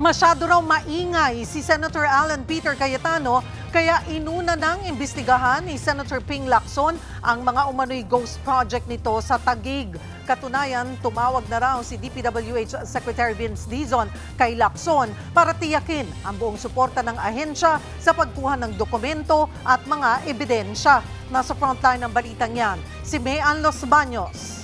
Masyado raw maingay si Senator Alan Peter Cayetano kaya inuna ng imbestigahan ni Senator Ping Lacson ang mga umano'y ghost project nito sa Taguig. Katunayan, tumawag na raw si DPWH Secretary Vince Dizon kay Lacson para tiyakin ang buong suporta ng ahensya sa pagkuha ng dokumento at mga ebidensya. Nasa frontline ng balitang yan, si Mayan Los Baños.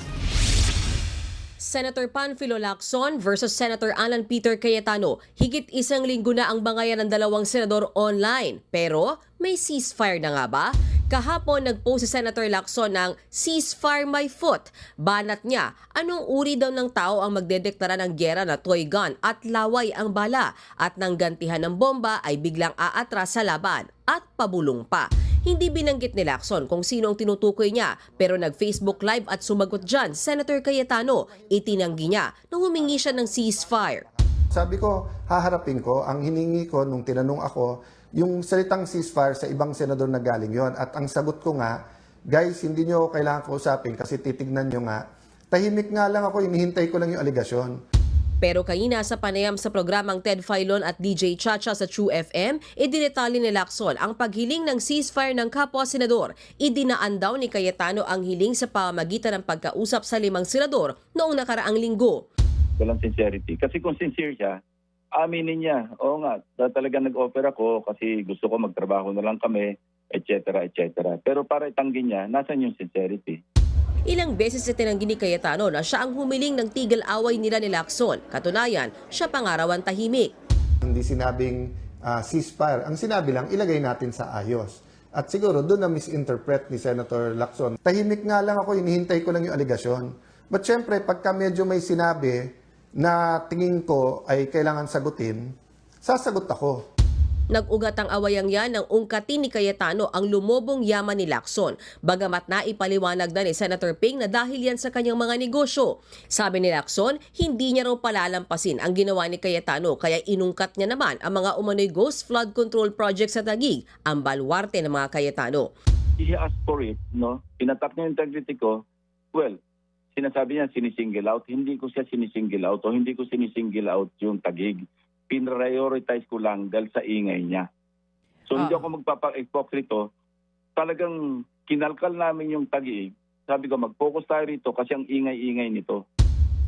Senator Panfilo Lacson versus Senator Alan Peter Cayetano. Higit isang linggo na ang bangayan ng dalawang senador online. Pero may ceasefire na nga ba? Kahapon nagpost si Senator Lacson ng ceasefire my foot. Banat niya, anong uri daw ng tao ang magdedeklara ng giyera na toy gun at laway ang bala at nang gantihan ng bomba ay biglang aatras sa laban at pabulong pa. Hindi binanggit ni Lacson kung sino ang tinutukoy niya pero nag-Facebook Live at sumagot dyan Senator Cayetano. Itinanggi niya na humingi siya ng ceasefire. Sabi ko, haharapin ko. Ang hiningi ko nung tinanong ako, yung salitang ceasefire sa ibang senador na galing yon. At ang sagot ko nga, guys, hindi nyo kailangan kausapin kasi titignan nyo nga. Tahimik nga lang ako, hinihintay ko lang yung aligasyon. Pero kanina sa panayam sa programang Ted Filon at DJ Chacha sa True FM, idinetali ni Lacson ang paghiling ng ceasefire ng kapwa-senador. Idinaan daw ni Cayetano ang hiling sa pamamagitan ng pagkausap sa 5 senador noong nakaraang linggo. Walang sincerity. Kasi kung sincere siya, aminin niya, oo nga, talaga nag-offer ako kasi gusto ko magtrabaho na lang kami, etc. etc. Pero para itanggi niya, nasan yung sincerity? Ilang beses na tinanggi ni Cayetano na siya ang humiling ng tigil away nila ni Lacson. Katunayan, siya pangarawan tahimik. Hindi sinabing ceasefire. Ang sinabi lang, ilagay natin sa ayos. At siguro doon na misinterpret ni Senator Lacson. Tahimik nga lang ako, hinihintay ko lang yung aligasyon. But syempre, pagka medyo may sinabi na tingin ko ay kailangan sagutin, sasagot ako. Nag-ugat ang awayang yan ng ungkatin ni Cayetano ang lumobong yaman ni Lacson. Bagamat naipaliwanag na ni Senator Ping na dahil yan sa kanyang mga negosyo. Sabi ni Lacson, hindi niya raw palalampasin ang ginawa ni Cayetano kaya inungkat niya naman ang mga umano'y ghost flood control project sa Taguig, ang baluarte ng mga Cayetano. He asked for it, no? Inatak niya yung integrity ko. Well, sinasabi niya sinisingle out. Hindi ko siya sinisingle out o hindi ko sinisingle out yung Taguig. Pinrioritize ko lang dahil sa ingay niya. So hindi ako magpapa-hypocrite. Talagang kinalkal namin yung Taguig. Sabi ko mag-focus tayo rito kasi ang ingay-ingay nito.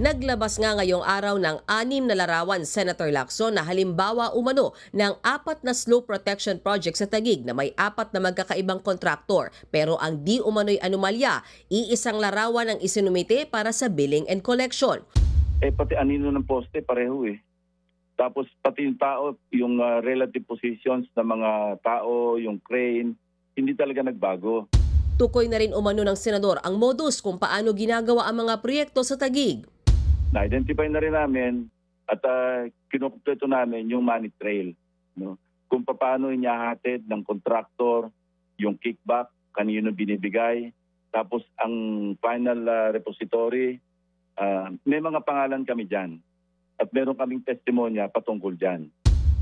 Naglabas nga ngayong araw ng 6 na larawan Senator Lacson na halimbawa umano ng 4 na slope protection project sa Taguig na may 4 na magkakaibang kontraktor. Pero ang di umano'y anomalya, iisang larawan ang isinumite para sa billing and collection. Pati anino ng poste pareho eh. Tapos pati yung tao, yung relative positions ng mga tao, yung crane, hindi talaga nagbago. Tukoy na rin umano ng senador ang modus kung paano ginagawa ang mga proyekto sa Taguig. Na-identify na rin namin at kinukumpleto namin yung money trail. No? Kung paano inihahatid ng contractor, yung kickback, kanino binibigay, tapos ang final repository, may mga pangalan kami dyan. At meron kaming testimonya patungkol dyan.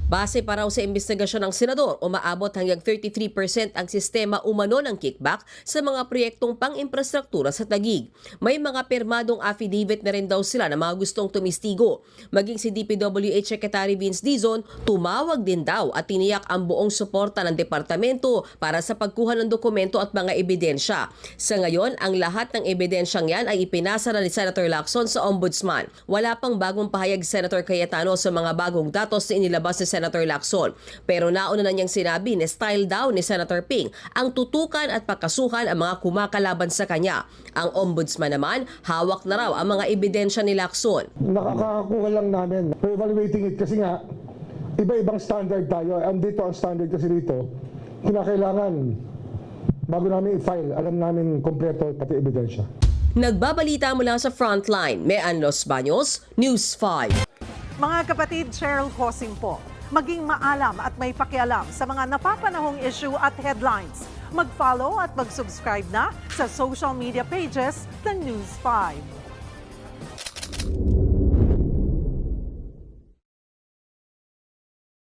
Base pa raw sa investigasyon ng senador, umaabot hanggang 33% ang sistema umano ng kickback sa mga proyektong pang-infrastruktura sa Taguig. May mga pirmadong affidavit na rin daw sila na mga gustong tumistigo. Maging si DPWH Secretary Vince Dizon, tumawag din daw at tiniyak ang buong suporta ng departamento para sa pagkuha ng dokumento at mga ebidensya. Sa ngayon, ang lahat ng ebidensyang yan ay ipinasa na ni Senator Lacson sa Ombudsman. Wala pang bagong pahayag Senator Cayetano sa mga bagong datos na inilabas ni Senator Lacson. Pero nauna na niyang sinabi na style daw ni Senator Ping ang tutukan at pakasuhan ang mga kumakalaban sa kanya. Ang ombudsman naman, hawak na raw ang mga ebidensya ni Lacson. Nakakakuha lang namin. We're evaluating it kasi nga, iba-ibang standard tayo. Andito ang standard kasi dito. Kinakailangan, bago namin i-file, alam namin kompleto pati ebidensya. Nagbabalita mula sa Frontline, Mayan Los Baños, News 5. Mga kapatid, Cheryl Cosing po. Maging maalam at may pakialam sa mga napapanahong issue at headlines. Mag-follow at mag-subscribe na sa social media pages ng News 5.